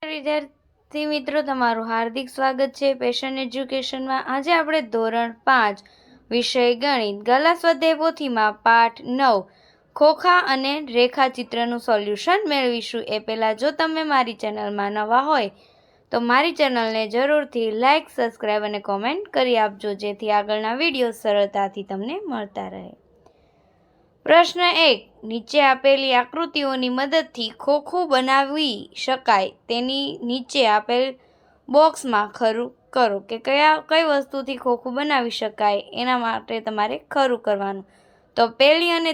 વિદ્યાર્થી મિત્રો, તમારું હાર્દિક સ્વાગત છે પેશન એજ્યુકેશનમાં। આજે આપણે ધોરણ 5 વિષય ગણિત ગાલા સ્વાધ્યાય પોથીમાં પાઠ 9 ખોખા અને રેખાચિત્રનું સોલ્યુશન મેળવીશું। એ પહેલાં જો તમે મારી ચેનલમાં નવા હોય તો મારી ચેનલને જરૂરથી લાઇક, સબસ્ક્રાઈબ અને કોમેન્ટ કરી આપજો, જેથી આગળના વિડીયો સરળતાથી તમને મળતા રહે। પ્રશ્ન 1, નીચે આપેલી આકૃતિઓની મદદથી ખોખું બનાવી શકાય તેની નીચે આપેલ બોક્સમાં ખરું કરો કે કઈ વસ્તુથી ખોખું બનાવી શકાય એના માટે તમારે ખરું કરવાનું। તો પહેલી અને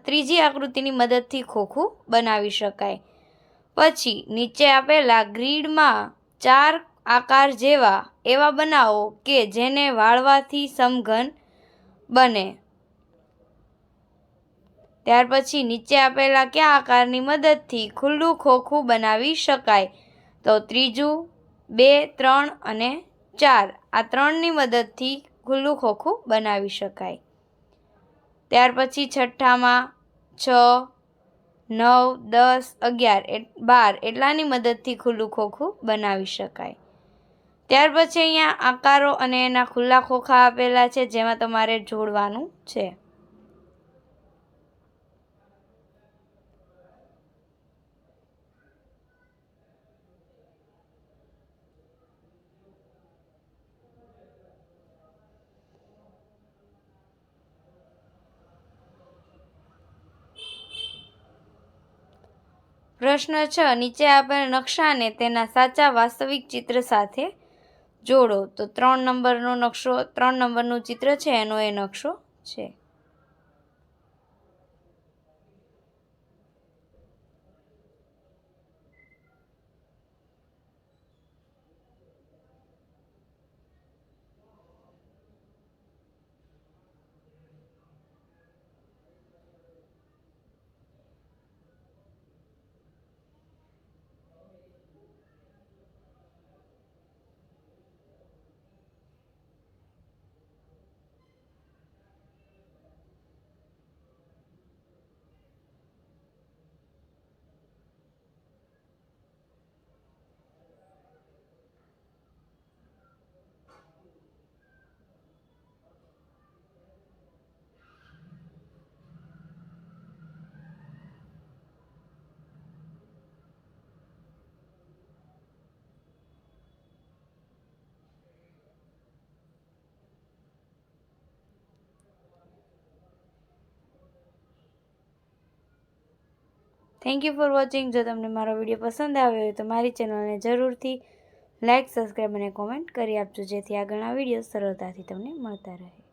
ત્રીજી આકૃતિની મદદથી ખોખું બનાવી શકાય। પછી નીચે આપેલા ગ્રીડમાં 4 આકાર એવા બનાવો કે જેને વાળવાથી સમઘન બને। ત્યાર પછી નીચે આપેલા કયા આકારની મદદથી ખુલ્લું ખોખું બનાવી શકાય? તો ત્રીજું, 2, 3 અને 4 આ 3ની મદદથી ખુલ્લું ખોખું બનાવી શકાય। ત્યાર પછી છઠ્ઠામાં 6, 9, 10, 11, 12 એટલાની મદદથી ખુલ્લું ખોખું બનાવી શકાય। ત્યાર પછી અહીંયા આકારો અને એના ખુલ્લા ખોખા આપેલા છે, જેમાં તમારે જોડવાનું છે। પ્રશ્ન 6, નીચે આપેલ નકશાને તેના સાચા વાસ્તવિક ચિત્ર સાથે જોડો। તો 3 નંબરનું ચિત્ર છે એનો એ નકશો છે। Thank you for watching. જો તમને મારો વિડીયો પસંદ આવ્યો હોય તો મારી ચેનલને જરૂરથી લાઇક, સબસ્ક્રાઈબ અને કોમેન્ટ કરી આપજો, જેથી આગળના વિડીયો સરળતાથી તમને મળતા રહે।